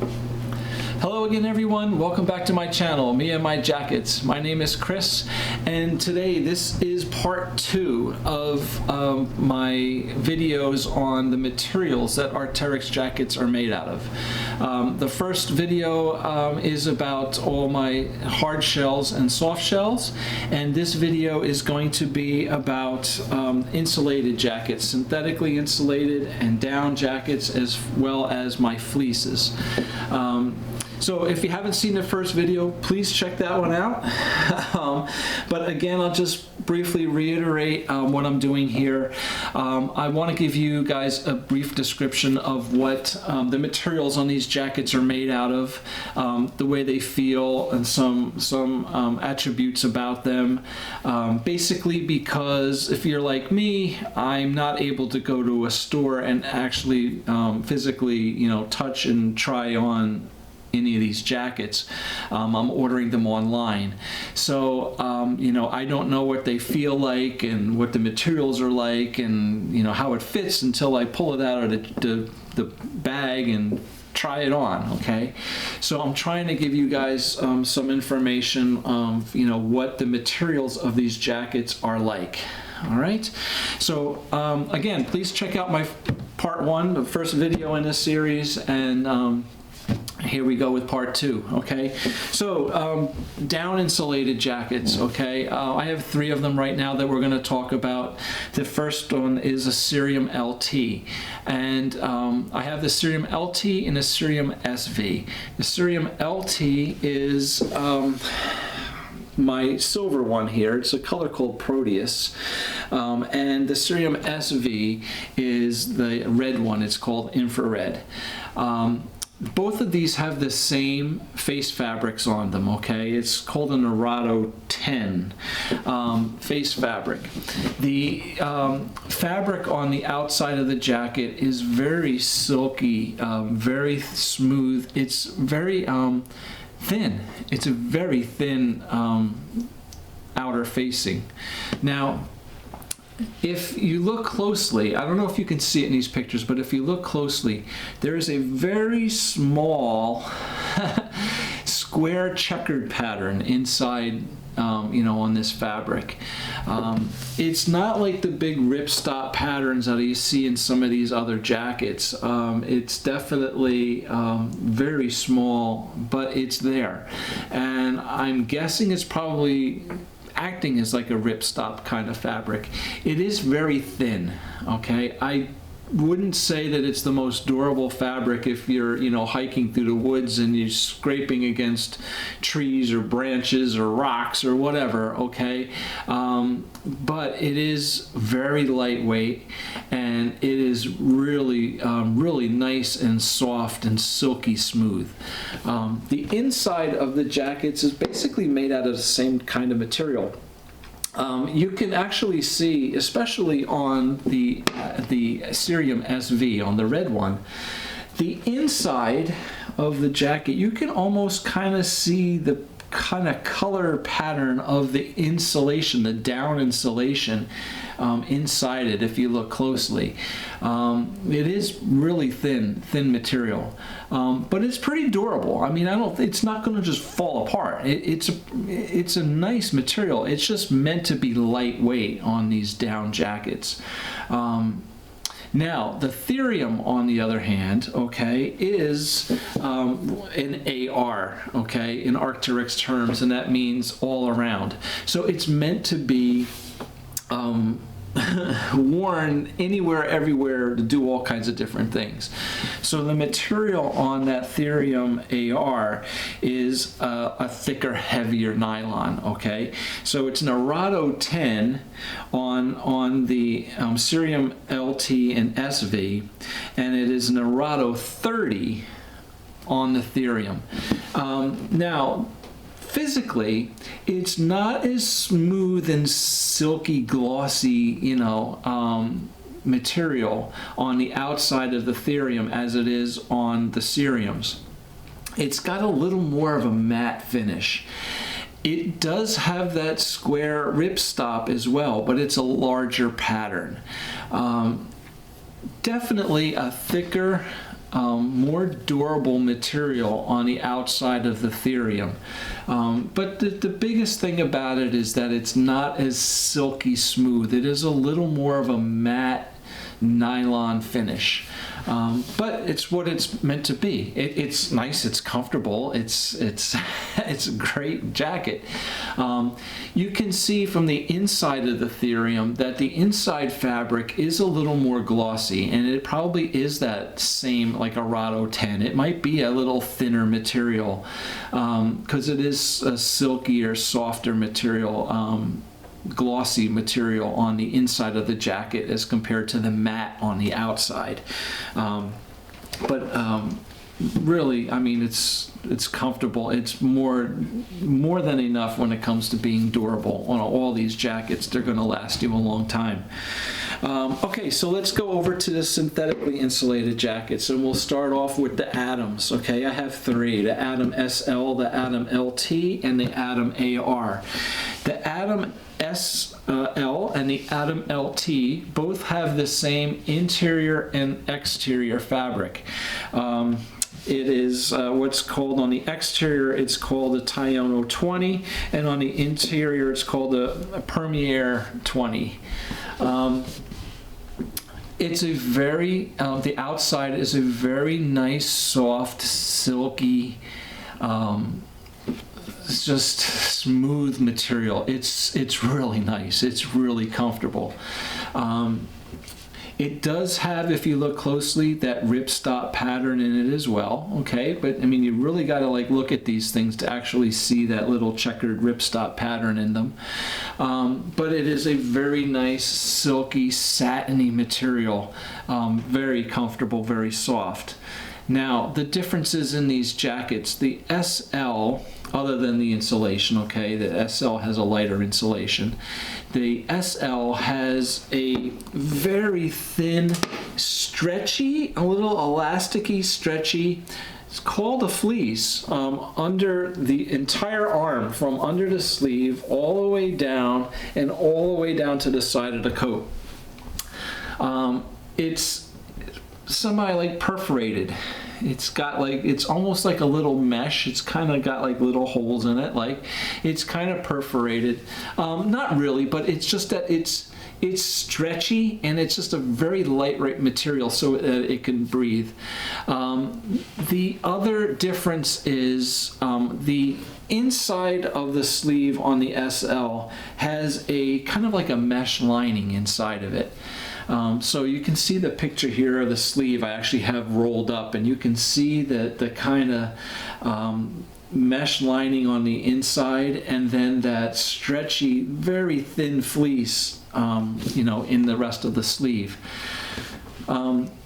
Hello again everyone, welcome back to my channel, Me and My Jackets. My name is Chris, and today this is part 2 of my videos on the materials that Arc'teryx jackets are made out of. The first video is about all my hard shells and soft shells, and this video is going to be about insulated jackets, synthetically insulated and down jackets, as well as my fleeces. So if you haven't seen the first video, please check that one out. But again, I'll just briefly reiterate what I'm doing here. I want to give you guys a brief description of what the materials on these jackets are made out of, the way they feel, and some attributes about them. Basically because if you're like me, I'm not able to go to a store and actually physically, touch and try on any of these jackets. I'm ordering them online, so I don't know what they feel like and what the materials are like, and how it fits until I pull it out of the bag and try it on. Okay, so I'm trying to give you guys some information of what the materials of these jackets are like. All right, so again, please check out my part 1, the first video in this series, and here we go with part 2. Okay, so down insulated jackets. Okay, I have 3 of them right now that we're going to talk about. The first one is a Cerium LT, and I have the Cerium LT and the Cerium SV. The Cerium LT is my silver one here. It's a color called Proteus, and the Cerium SV is the red one. It's called Infrared. Both of these have the same face fabrics on them. Okay, it's called an Arado 10 face fabric. The fabric on the outside of the jacket is very silky, very smooth. It's very thin. It's a very thin outer facing. Now, if you look closely, I don't know if you can see it in these pictures, but if you look closely, there is a very small square checkered pattern inside, on this fabric. It's not like the big ripstop patterns that you see in some of these other jackets. It's definitely very small, but it's there. And I'm guessing it's probably acting as like a ripstop kind of fabric. It is very thin. Okay, I wouldn't say that it's the most durable fabric if you're hiking through the woods and you're scraping against trees or branches or rocks or whatever. Okay, but it is very lightweight, and it is really really nice and soft and silky smooth. The inside of the jackets is basically made out of the same kind of material. You can actually see, especially on the Cerium SV, on the red one, the inside of the jacket, you can almost kind of see the kind of color pattern of the insulation, the down insulation inside it. If you look closely, it is really thin material, but it's pretty durable. I mean, it's not going to just fall apart. It's a nice material. It's just meant to be lightweight on these down jackets. Now, the Therium, on the other hand, okay, is an AR, okay, in Arc'teryx terms, and that means all around. So it's meant to be worn anywhere, everywhere, to do all kinds of different things. So the material on that Therium AR is a thicker, heavier nylon. Okay, so it's an Arado 10 on the Cerium LT and SV, and it is an Arado 30 on the Therium. Now, physically, it's not as smooth and silky, glossy, material on the outside of the Therium as it is on the Ceriums. It's got a little more of a matte finish. It does have that square ripstop as well, but it's a larger pattern. Definitely a thicker more durable material on the outside of the Therium. But the biggest thing about it is that it's not as silky smooth. It is a little more of a matte nylon finish. But it's what it's meant to be. It's nice, it's comfortable, it's a great jacket. You can see from the inside of the Therium that the inside fabric is a little more glossy, and it probably is that same like a Rado 10. It might be a little thinner material because it is a silkier, softer material. Glossy material on the inside of the jacket as compared to the matte on the outside. Really, I mean, it's comfortable. It's more than enough when it comes to being durable. On all these jackets, they're going to last you a long time. Okay, so let's go over to the synthetically insulated jackets, and we'll start off with the Atoms. Okay, I have three: the Atom SL, the Atom LT, and the Atom AR. The Atom SL and the Atom LT both have the same interior and exterior fabric. It is what's called on the exterior, it's called a Tiono 20, and on the interior it's called a Permier 20. It's a very, the outside is a very nice, soft, silky, it's just smooth material. It's really nice. It's really comfortable. It does have, if you look closely, that ripstop pattern in it as well, okay? But I mean, you really got to like look at these things to actually see that little checkered ripstop pattern in them. But it is a very nice, silky, satiny material, very comfortable, very soft. Now, the differences in these jackets, the SL, other than the insulation, okay, the SL has a lighter insulation. The SL has a very thin, stretchy, a little elasticy, stretchy, it's called a fleece, under the entire arm, from under the sleeve all the way down and all the way down to the side of the coat. It's semi like perforated. It's got like, it's almost like a little mesh. It's kind of got like little holes in it, like it's kind of perforated. Not really, but it's just that it's stretchy, and it's just a very lightweight material so that it can breathe. The other difference is the inside of the sleeve on the SL has a kind of like a mesh lining inside of it. So you can see the picture here of the sleeve I actually have rolled up, and you can see the kind of mesh lining on the inside, and then that stretchy, very thin fleece, you know, in the rest of the sleeve.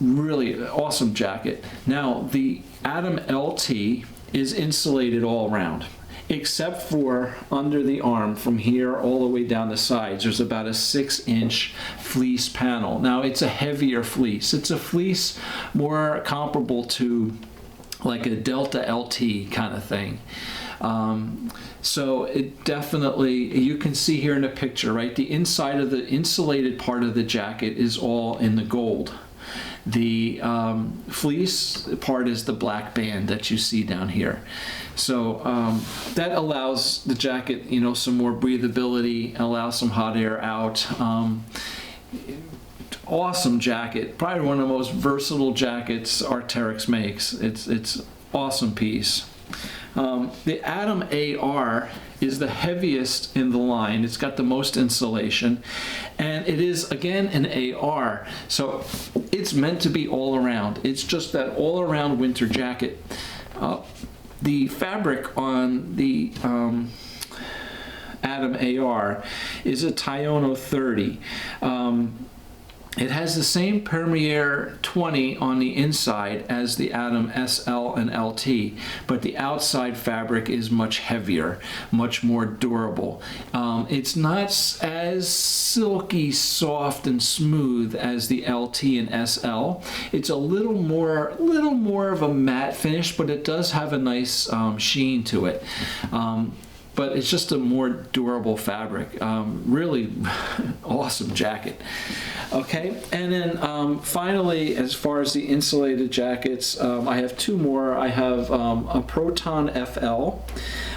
Really awesome jacket. Now, the Atom LT is insulated all around, except for under the arm from here all the way down the sides. There's about a 6-inch fleece panel. Now, it's a heavier fleece. It's a fleece more comparable to like a Delta LT kind of thing. So it definitely, you can see here in the picture, right? The inside of the insulated part of the jacket is all in the gold. The fleece part is the black band that you see down here. So that allows the jacket, you know, some more breathability, allows some hot air out. Awesome jacket, probably one of the most versatile jackets Arc'teryx makes. It's awesome piece. The Atom AR is the heaviest in the line. It's got the most insulation, and it is again an AR, so it's meant to be all around. It's just that all around winter jacket. The fabric on the Atom AR is a Tiono 30. It has the same Permier 20 on the inside as the Atom SL and LT, but the outside fabric is much heavier, much more durable. It's not as silky, soft, and smooth as the LT and SL. It's a little more of a matte finish, but it does have a nice sheen to it. but it's just a more durable fabric. Really awesome jacket. Okay, and then finally, as far as the insulated jackets, I have two more. I have a Proton FL.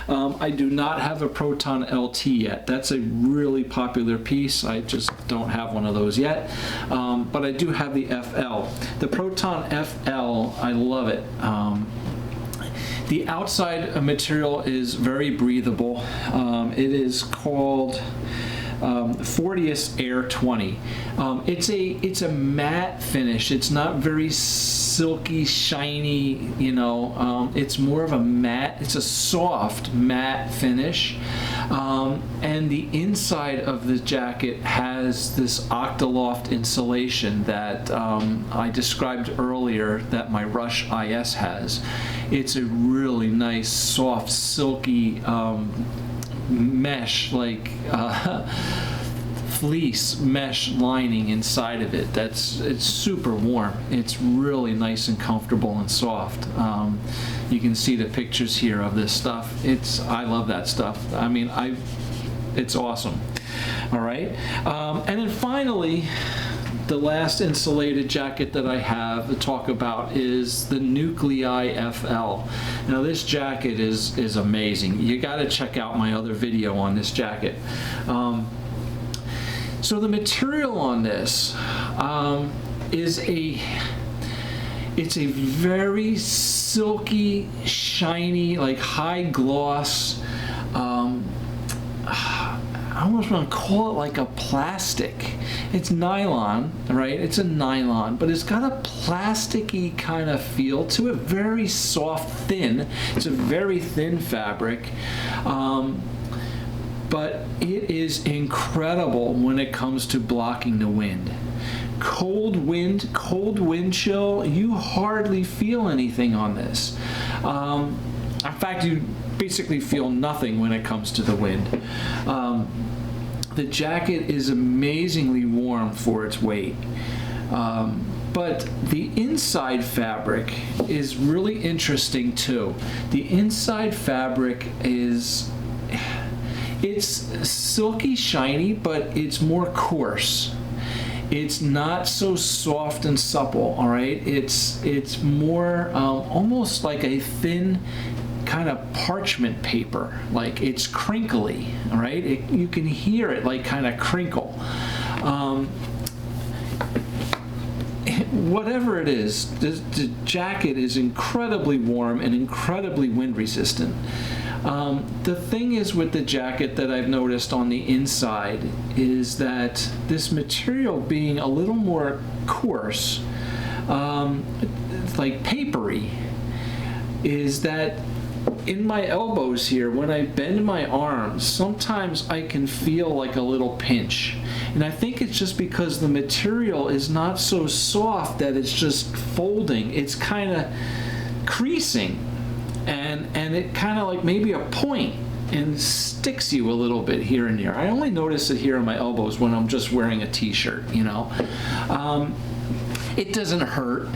I do not have a Proton LT yet. That's a really popular piece. I just don't have one of those yet. But I do have the FL. The Proton FL, I love it. The outside material is very breathable. It is called Fortius Air 20. It's a matte finish. It's not very silky, shiny, you know. It's more of a matte. It's a soft matte finish. And the inside of the jacket has this Octaloft insulation that I described earlier that my Rush IS has. It's a really nice, soft, silky mesh, like fleece mesh lining inside of it. It's super warm. It's really nice and comfortable and soft. You can see the pictures here of this stuff. I love that stuff. I mean, it's awesome. All right, and then finally, the last insulated jacket that I have to talk about is the Nuclei FL. Now this jacket is amazing. You got to check out my other video on this jacket. So the material on this it's a very silky, shiny, like high gloss. I almost want to call it like a plastic. It's nylon, right? It's a nylon, but it's got a plasticky kind of feel to it. Very soft, thin. It's a very thin fabric. But it is incredible when it comes to blocking the wind. Cold wind chill, you hardly feel anything on this. In fact, you basically feel nothing when it comes to the wind. The jacket is amazingly warm for its weight. But the inside fabric is really interesting too. The inside fabric it's silky shiny, but it's more coarse. It's not so soft and supple, all right? It's more almost like a thin kind of parchment paper. Like it's crinkly, all right? You can hear it like kind of crinkle. Whatever it is, the jacket is incredibly warm and incredibly wind resistant. The thing is with the jacket that I've noticed on the inside is that this material being a little more coarse, like papery, is that in my elbows here, when I bend my arms, sometimes I can feel like a little pinch. And I think it's just because the material is not so soft that it's just folding. It's kind of creasing. And it kind of like maybe a point and sticks you a little bit here and there. I only notice it here on my elbows when I'm just wearing a t-shirt, you know. It doesn't hurt,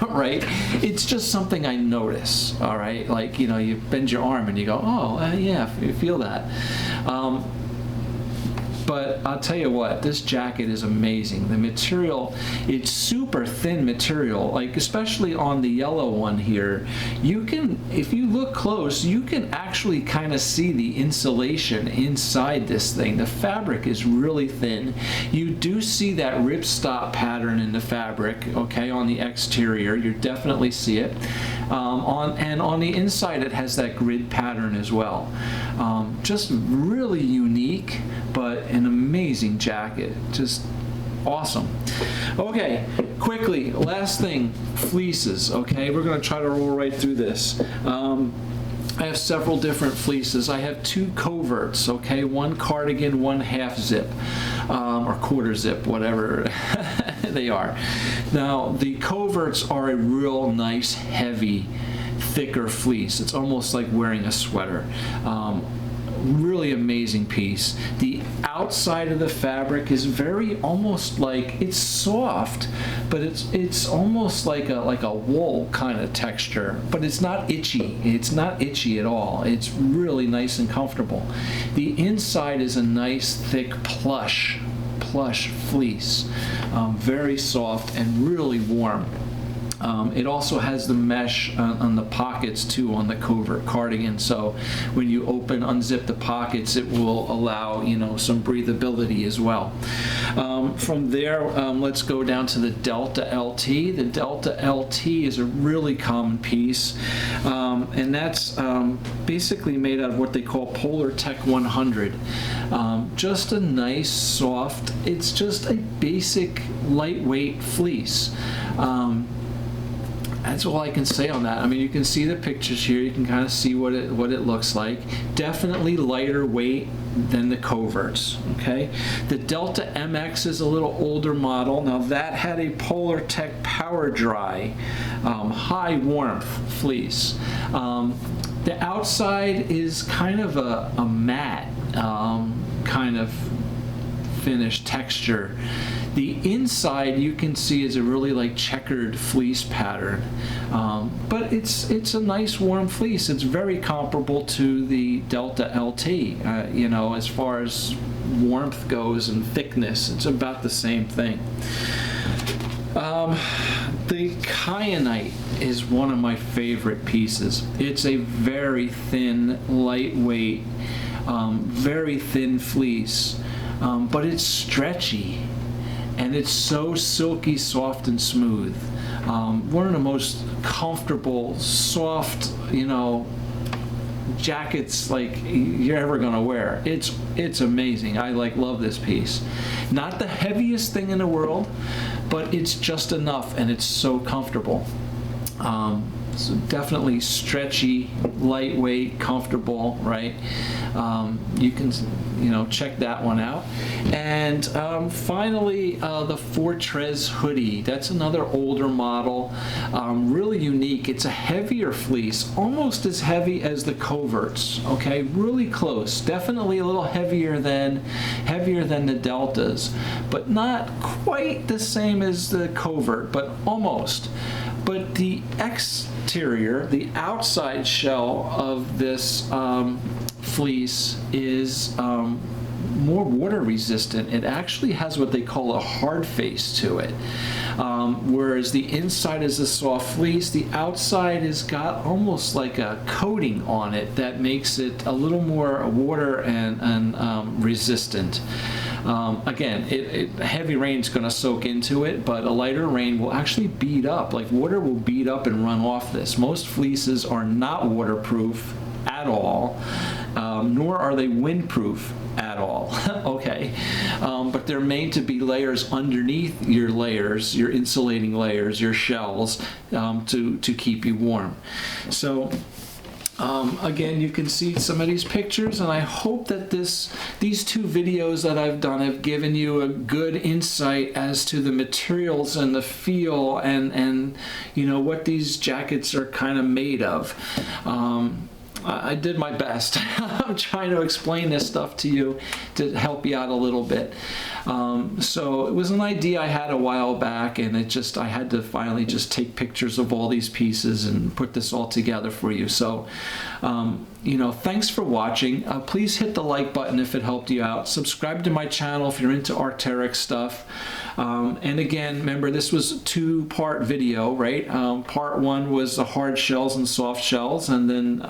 right? It's just something I notice, all right? Like, you know, you bend your arm and you go, oh, yeah, you feel that. But I'll tell you what, this jacket is amazing. The material, it's super thin material, like especially on the yellow one here. You can, if you look close, you can actually kind of see the insulation inside this thing. The fabric is really thin. You do see that ripstop pattern in the fabric, okay, on the exterior. You definitely see it. And on the inside, it has that grid pattern as well. Just really unique, but an amazing jacket. Just awesome. Okay, quickly, last thing, fleeces, okay? We're going to try to roll right through this. I have several different fleeces. I have two coverts, okay? One cardigan, one half zip, or quarter zip, whatever they are. Now, the coverts are a real nice, heavy, thicker fleece. It's almost like wearing a sweater. really amazing piece. The outside of the fabric is very, almost like, it's soft, but it's almost like a wool kind of texture, but it's not itchy. It's not itchy at all. It's really nice and comfortable. The inside is a nice thick plush fleece, very soft and really warm. It also has the mesh on the pockets too, on the covert cardigan, so when you unzip the pockets, it will allow, you know, some breathability as well. From there, let's go down to the Delta LT. The Delta LT is a really common piece, and that's basically made out of what they call Polar Tech 100. Just a nice, soft, it's just a basic lightweight fleece. That's all I can say on that. I mean, you can see the pictures here. You can kind of see what it looks like. Definitely lighter weight than the coverts, okay? The Delta MX is a little older model. Now that had a Polar Tech Power Dry, high warmth fleece. The outside is kind of a matte kind of finish texture. The inside, you can see, is a really like checkered fleece pattern, but it's a nice warm fleece. It's very comparable to the Delta LT. You know, as far as warmth goes and thickness, it's about the same thing. The kyanite is one of my favorite pieces. It's a very thin, lightweight, very thin fleece, but it's stretchy. And it's so silky, soft, and smooth. One of the most comfortable, soft, you know, jackets like you're ever gonna wear. It's amazing. I love this piece. Not the heaviest thing in the world, but it's just enough, and it's so comfortable. So definitely stretchy, lightweight, comfortable, right? You can, you know, check that one out. And finally, the Fortress hoodie. That's another older model, really unique. It's a heavier fleece, almost as heavy as the coverts. Okay, really close. Definitely a little heavier than the Deltas, but not quite the same as the covert, but almost. But the exterior, the outside shell of this fleece is more water resistant. It actually has what they call a hard face to it. Whereas the inside is a soft fleece, the outside has got almost like a coating on it that makes it a little more water and resistant. Again, heavy rain is going to soak into it, but a lighter rain will actually bead up. Like, water will bead up and run off this. Most fleeces are not waterproof at all, nor are they windproof at all. Okay, but they're made to be layers underneath your layers, your insulating layers, your shells, to keep you warm. So again, you can see some of these pictures, and I hope that these two videos that I've done have given you a good insight as to the materials and the feel and you know, what these jackets are kind of made of. I did my best. I'm trying to explain this stuff to you to help you out a little bit. So it was an idea I had a while back, and I had to finally just take pictures of all these pieces and put this all together for you. So, you know, thanks for watching. Please hit the like button if it helped you out. Subscribe to my channel if you're into Arc'teryx stuff. And again, remember, this was a two-part video, right? Part one was the hard shells and soft shells, and then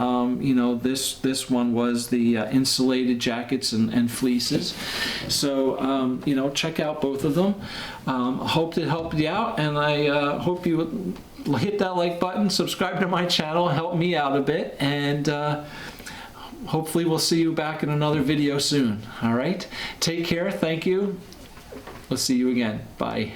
you know, this one was the insulated jackets and fleeces. So you know, check out both of them. Hope it helped you out, and I hope you would hit that like button, subscribe to my channel, help me out a bit, and hopefully we'll see you back in another video soon. All right, take care. Thank you. We'll see you again. Bye.